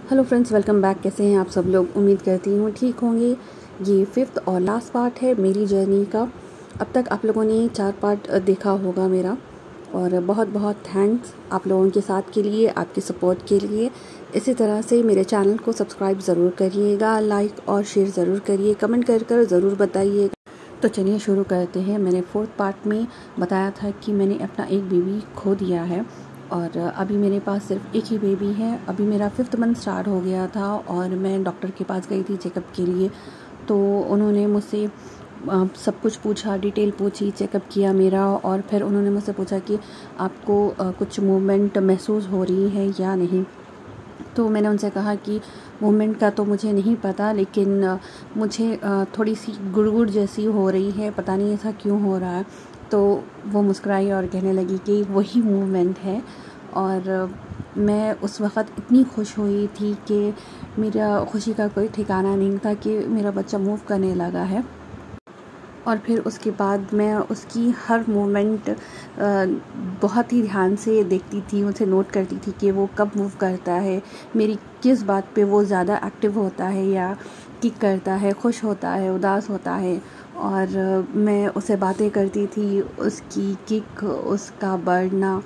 Hello friends, welcome back. कैसे हैं आप सब लोग? उम्मीद करती हूँ ठीक होंगे। ये 5th और लास्ट पार्ट है मेरी जर्नी का। अब तक आप लोगों ने 4 पार्ट देखा होगा मेरा, और बहुत बहुत थैंक्स आप लोगों के साथ के लिए, आपके सपोर्ट के लिए। इसी तरह से मेरे चैनल को सब्सक्राइब ज़रूर करिएगा, लाइक और शेयर ज़रूर करिए, कमेंट कर ज़रूर बताइएगा। तो चलिए शुरू करते हैं। मैंने 4th पार्ट में बताया था कि मैंने अपना एक बेबी खो दिया है, और अभी मेरे पास सिर्फ एक ही बेबी है। अभी मेरा 5th मंथ स्टार्ट हो गया था और मैं डॉक्टर के पास गई थी चेकअप के लिए। तो उन्होंने मुझसे सब कुछ पूछा, डिटेल पूछी, चेकअप किया मेरा, और फिर उन्होंने मुझसे पूछा कि आपको कुछ मूवमेंट महसूस हो रही है या नहीं। तो मैंने उनसे कहा कि मूवमेंट का तो मुझे नहीं पता, लेकिन मुझे थोड़ी सी गुड़गुड़ जैसी हो रही है, पता नहीं ऐसा क्यों हो रहा है। तो वो मुस्कुराई और कहने लगी कि वही मूवमेंट है। और मैं उस वक़्त इतनी खुश हुई थी कि मेरा खुशी का कोई ठिकाना नहीं था कि मेरा बच्चा मूव करने लगा है। और फिर उसके बाद मैं उसकी हर मूवमेंट बहुत ही ध्यान से देखती थी, उसे नोट करती थी कि वो कब मूव करता है, मेरी किस बात पे वो ज़्यादा एक्टिव होता है या किक करता है, खुश होता है, उदास होता है। और मैं उससे बातें करती थी, उसकी किक, उसका बढ़ना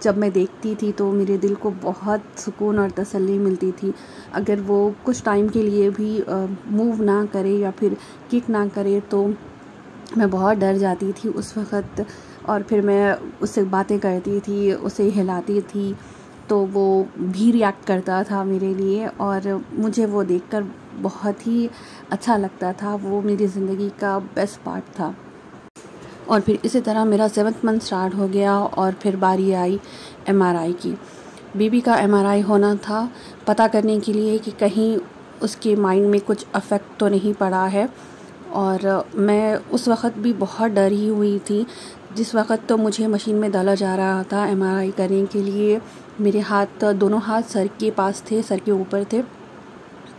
जब मैं देखती थी तो मेरे दिल को बहुत सुकून और तसल्ली मिलती थी। अगर वो कुछ टाइम के लिए भी मूव ना करे या फिर किक ना करे तो मैं बहुत डर जाती थी उस वक़्त। और फिर मैं उससे बातें करती थी, उसे हिलाती थी, तो वो भी रिएक्ट करता था मेरे लिए, और मुझे वो देखकर बहुत ही अच्छा लगता था। वो मेरी ज़िंदगी का बेस्ट पार्ट था। और फिर इसी तरह मेरा 7th मंथ स्टार्ट हो गया, और फिर बारी आई MRI की। बेबी का MRI होना था पता करने के लिए कि कहीं उसके माइंड में कुछ अफेक्ट तो नहीं पड़ा है। और मैं उस वक़्त भी बहुत डरी हुई थी। जिस वक़्त तो मुझे मशीन में डाला जा रहा था MRI करने के लिए, मेरे हाथ, दोनों हाथ सर के पास थे, सर के ऊपर थे,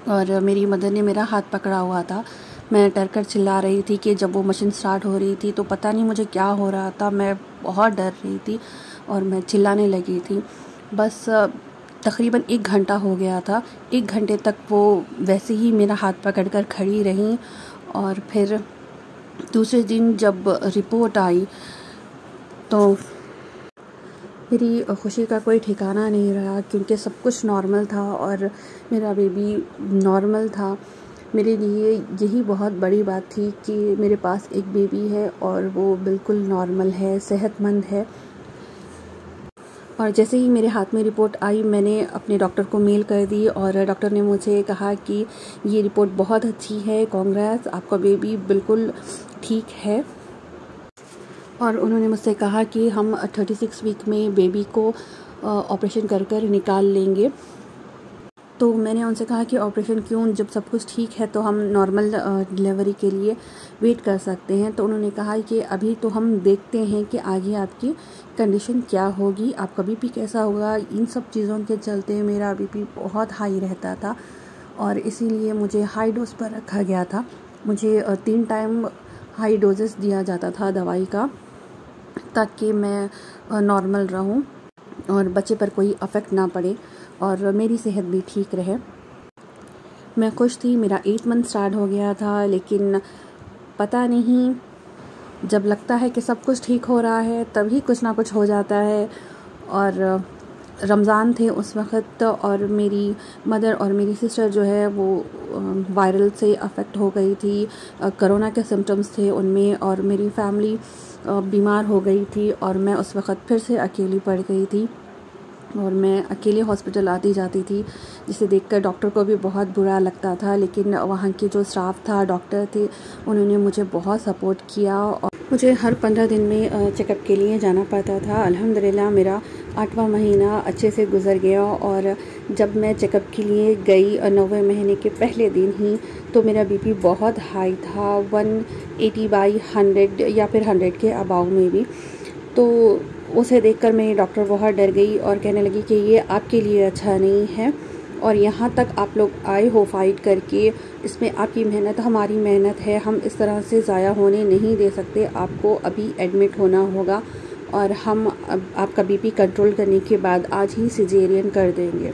और मेरी मदर ने मेरा हाथ पकड़ा हुआ था। मैं डर कर चिल्ला रही थी कि जब वो मशीन स्टार्ट हो रही थी तो पता नहीं मुझे क्या हो रहा था, मैं बहुत डर रही थी और मैं चिल्लाने लगी थी। बस तकरीबन 1 घंटा हो गया था। 1 घंटे तक वो वैसे ही मेरा हाथ पकड़कर खड़ी रहीं। और फिर दूसरे दिन जब रिपोर्ट आई तो मेरी खुशी का कोई ठिकाना नहीं रहा, क्योंकि सब कुछ नॉर्मल था और मेरा बेबी नॉर्मल था। मेरे लिए यही बहुत बड़ी बात थी कि मेरे पास एक बेबी है और वो बिल्कुल नॉर्मल है, सेहतमंद है। और जैसे ही मेरे हाथ में रिपोर्ट आई, मैंने अपने डॉक्टर को मेल कर दी, और डॉक्टर ने मुझे कहा कि ये रिपोर्ट बहुत अच्छी है, कांग्रेस, आपका बेबी बिल्कुल ठीक है। और उन्होंने मुझसे कहा कि हम 36 वीक में बेबी को ऑपरेशन कर निकाल लेंगे। तो मैंने उनसे कहा कि ऑपरेशन क्यों, जब सब कुछ ठीक है तो हम नॉर्मल डिलीवरी के लिए वेट कर सकते हैं। तो उन्होंने कहा कि अभी तो हम देखते हैं कि आगे आपकी कंडीशन क्या होगी, आपका बीपी कैसा होगा। इन सब चीज़ों के चलते मेरा बीपी बहुत हाई रहता था, और इसीलिए मुझे हाई डोज पर रखा गया था। मुझे 3 टाइम हाई डोजेस दिया जाता था दवाई का, ताकि मैं नॉर्मल रहूं और बच्चे पर कोई अफेक्ट ना पड़े और मेरी सेहत भी ठीक रहे। मैं खुश थी। मेरा 8th मंथ स्टार्ट हो गया था, लेकिन पता नहीं, जब लगता है कि सब कुछ ठीक हो रहा है तभी कुछ ना कुछ हो जाता है। और रमज़ान थे उस वक़्त, और मेरी मदर और मेरी सिस्टर जो है वो वायरल से अफेक्ट हो गई थी। कोरोना के सिम्टम्स थे उनमें, और मेरी फैमिली बीमार हो गई थी, और मैं उस वक़्त फिर से अकेली पड़ गई थी। और मैं अकेले हॉस्पिटल आती जाती थी, जिसे देखकर डॉक्टर को भी बहुत बुरा लगता था। लेकिन वहाँ के जो स्टाफ था, डॉक्टर थे, उन्होंने मुझे बहुत सपोर्ट किया, और मुझे हर 15 दिन में चेकअप के लिए जाना पड़ता था। अल्हम्दुलिल्लाह मेरा 8वां महीना अच्छे से गुजर गया, और जब मैं चेकअप के लिए गई 9वें महीने के पहले दिन ही, तो मेरा बीपी बहुत हाई था, 180/100 या फिर 100 के अबाव में भी। तो उसे देखकर मेरी डॉक्टर बहुत डर गई और कहने लगी कि ये आपके लिए अच्छा नहीं है, और यहाँ तक आप लोग आए हो फाइट करके, इसमें आपकी मेहनत, हमारी मेहनत है, हम इस तरह से ज़ाया होने नहीं दे सकते। आपको अभी एडमिट होना होगा, और हम आपका बीपी कंट्रोल करने के बाद आज ही सिजेरियन कर देंगे।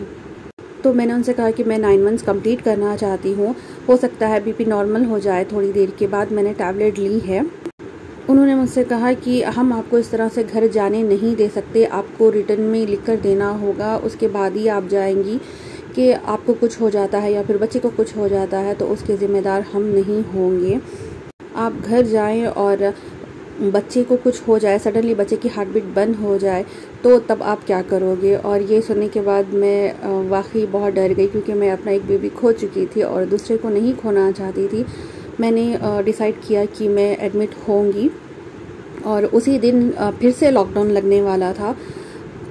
तो मैंने उनसे कहा कि मैं 9 मंथ्स कंप्लीट करना चाहती हूँ, हो सकता है बीपी नॉर्मल हो जाए थोड़ी देर के बाद। मैंने टैबलेट ली है। उन्होंने मुझसे कहा कि हम आपको इस तरह से घर जाने नहीं दे सकते, आपको रिटर्न में लिख कर देना होगा, उसके बाद ही आप जाएंगी। कि आपको कुछ हो जाता है या फिर बच्चे को कुछ हो जाता है तो उसके ज़िम्मेदार हम नहीं होंगे। आप घर जाएं और बच्चे को कुछ हो जाए, सडनली बच्चे की हार्ट बीट बंद हो जाए तो तब आप क्या करोगे। और ये सुनने के बाद मैं वाकई बहुत डर गई, क्योंकि मैं अपना एक बेबी खो चुकी थी और दूसरे को नहीं खोना चाहती थी। मैंने डिसाइड किया कि मैं एडमिट होंगी और उसी दिन फिर से लॉकडाउन लगने वाला था।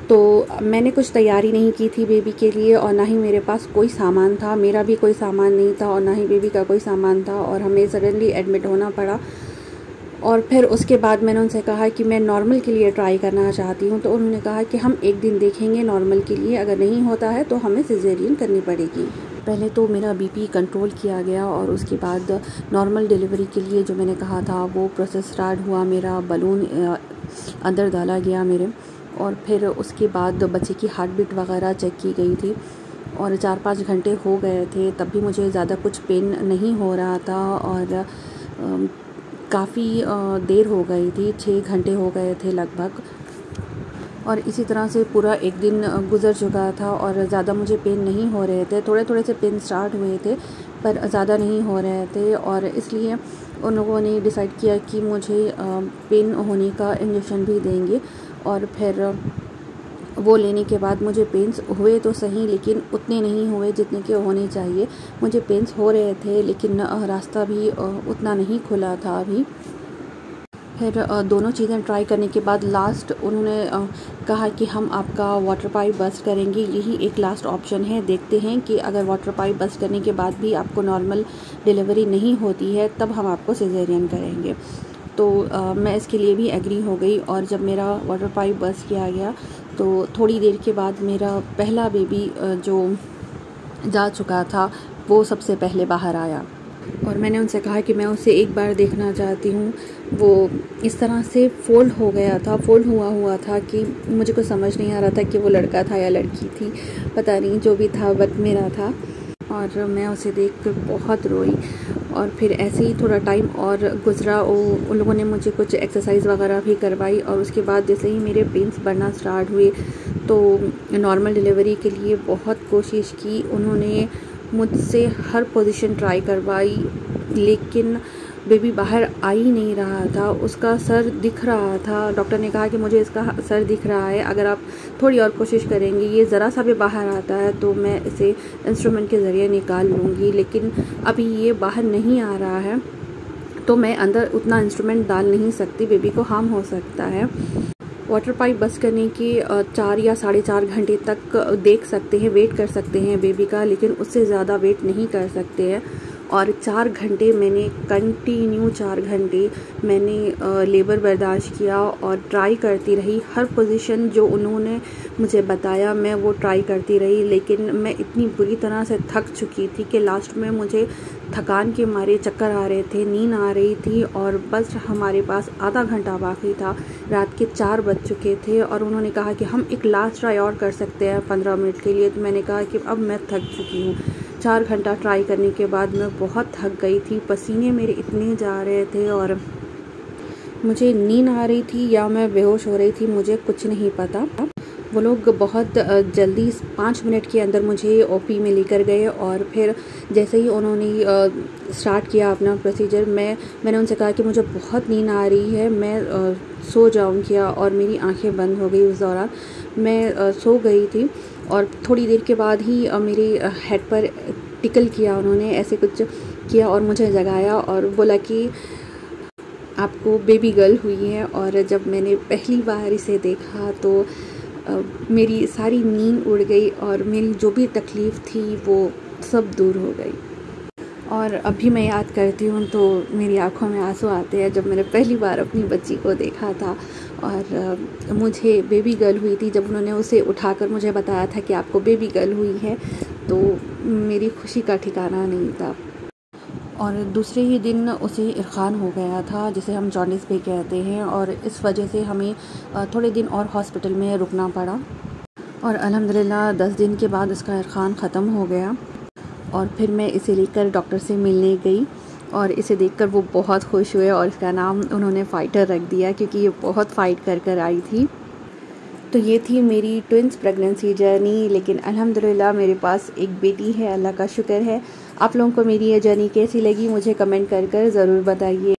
तो मैंने कुछ तैयारी नहीं की थी बेबी के लिए, और ना ही मेरे पास कोई सामान था, मेरा भी कोई सामान नहीं था और ना ही बेबी का कोई सामान था, और हमें सडनली एडमिट होना पड़ा। और फिर उसके बाद मैंने उनसे कहा कि मैं नॉर्मल के लिए ट्राई करना चाहती हूँ। तो उन्होंने कहा कि हम एक दिन देखेंगे नॉर्मल के लिए, अगर नहीं होता है तो हमें सिजेरियन करनी पड़ेगी। पहले तो मेरा बीपी कंट्रोल किया गया और उसके बाद नॉर्मल डिलीवरी के लिए जो मैंने कहा था वो प्रोसेस स्टार्ट हुआ। मेरा बलून अंदर डाला गया मेरे, और फिर उसके बाद बच्चे की हार्ट बीट वगैरह चेक की गई थी और 4-5 घंटे हो गए थे, तब भी मुझे ज़्यादा कुछ पेन नहीं हो रहा था। और काफ़ी देर हो गई थी, 6 घंटे हो गए थे लगभग। और इसी तरह से पूरा एक दिन गुज़र चुका था और ज़्यादा मुझे पेन नहीं हो रहे थे। थोड़े थोड़े से पेन स्टार्ट हुए थे पर ज़्यादा नहीं हो रहे थे, और इसलिए उन लोगों ने डिसाइड किया कि मुझे पेन होने का इंजेक्शन भी देंगे। और फिर वो लेने के बाद मुझे पेन्स हुए तो सही, लेकिन उतने नहीं हुए जितने के होने चाहिए। मुझे पेन्स हो रहे थे लेकिन रास्ता भी उतना नहीं खुला था अभी। फिर दोनों चीज़ें ट्राई करने के बाद लास्ट उन्होंने कहा कि हम आपका वाटर पाइप बस्ट करेंगे, यही एक लास्ट ऑप्शन है। देखते हैं कि अगर वाटर पाइप बस्ट करने के बाद भी आपको नॉर्मल डिलीवरी नहीं होती है तब हम आपको सिजेरियन करेंगे। तो मैं इसके लिए भी एग्री हो गई, और जब मेरा वाटर पाइप बस्ट किया गया तो थोड़ी देर के बाद मेरा पहला बेबी जो जा चुका था वो सबसे पहले बाहर आया। और मैंने उनसे कहा कि मैं उसे एक बार देखना चाहती हूँ। वो इस तरह से फ़ोल्ड हो गया था, फ़ोल्ड हुआ था कि मुझे कुछ समझ नहीं आ रहा था कि वो लड़का था या लड़की थी, पता नहीं, जो भी था बट मेरा था। और मैं उसे देख कर बहुत रोई। और फिर ऐसे ही थोड़ा टाइम और गुज़रा, उन लोगों ने मुझे कुछ एक्सरसाइज वगैरह भी करवाई। और उसके बाद जैसे ही मेरे पेन्स बढ़ना स्टार्ट हुए तो नॉर्मल डिलीवरी के लिए बहुत कोशिश की। उन्होंने मुझसे हर पोजीशन ट्राई करवाई, लेकिन बेबी बाहर आ ही नहीं रहा था। उसका सर दिख रहा था, डॉक्टर ने कहा कि मुझे इसका सर दिख रहा है, अगर आप थोड़ी और कोशिश करेंगी, ये ज़रा सा भी बाहर आता है तो मैं इसे इंस्ट्रूमेंट के ज़रिए निकाल लूँगी। लेकिन अभी ये बाहर नहीं आ रहा है तो मैं अंदर उतना इंस्ट्रूमेंट डाल नहीं सकती, बेबी को हार्म हो सकता है। वाटर पाइप बस्ट करने के 4 या 4.5 घंटे तक देख सकते हैं, वेट कर सकते हैं बेबी का, लेकिन उससे ज़्यादा वेट नहीं कर सकते हैं। और 4 घंटे मैंने कंटिन्यू 4 घंटे मैंने लेबर बर्दाश्त किया और ट्राई करती रही। हर पोजीशन जो उन्होंने मुझे बताया मैं वो ट्राई करती रही, लेकिन मैं इतनी बुरी तरह से थक चुकी थी कि लास्ट में मुझे थकान के मारे चक्कर आ रहे थे, नींद आ रही थी, और बस हमारे पास आधा घंटा बाकी था। रात के 4 बज चुके थे और उन्होंने कहा कि हम एक लास्ट ट्राई और कर सकते हैं 15 मिनट के लिए। तो मैंने कहा कि अब मैं थक चुकी हूँ। 4 घंटा ट्राई करने के बाद मैं बहुत थक गई थी, पसीने मेरे इतने जा रहे थे और मुझे नींद आ रही थी या मैं बेहोश हो रही थी, मुझे कुछ नहीं पता। वो लोग बहुत जल्दी 5 मिनट के अंदर मुझे ओपी में लेकर गए, और फिर जैसे ही उन्होंने स्टार्ट किया अपना प्रोसीजर, मैंने उनसे कहा कि मुझे बहुत नींद आ रही है, मैं सो जाऊँ क्या, और मेरी आंखें बंद हो गई। उस दौरान मैं सो गई थी और थोड़ी देर के बाद ही मेरे हेड पर टिकल किया उन्होंने, ऐसे कुछ किया और मुझे जगाया और बोला कि आपको बेबी गर्ल हुई है। और जब मैंने पहली बार इसे देखा तो मेरी सारी नींद उड़ गई और मेरी जो भी तकलीफ़ थी वो सब दूर हो गई। और अभी मैं याद करती हूँ तो मेरी आंखों में आंसू आते हैं, जब मैंने पहली बार अपनी बच्ची को देखा था और मुझे बेबी गर्ल हुई थी। जब उन्होंने उसे उठाकर मुझे बताया था कि आपको बेबी गर्ल हुई है तो मेरी खुशी का ठिकाना नहीं था। और दूसरे ही दिन उसे इरखान हो गया था, जिसे हम जॉन्डिस भी कहते हैं, और इस वजह से हमें थोड़े दिन और हॉस्पिटल में रुकना पड़ा। और अल्हम्दुलिल्लाह 10 दिन के बाद इसका इरखान ख़त्म हो गया और फिर मैं इसे लेकर डॉक्टर से मिलने गई और इसे देखकर वो बहुत खुश हुए और इसका नाम उन्होंने फ़ाइटर रख दिया क्योंकि ये बहुत फ़ाइट कर कर आई थी। तो ये थी मेरी ट्विंस प्रेगनेंसी जर्नी, लेकिन अल्हम्दुलिल्लाह मेरे पास एक बेटी है, अल्लाह का शुक्र है। आप लोगों को मेरी ये जर्नी कैसी लगी मुझे कमेंट कर ज़रूर बताइए।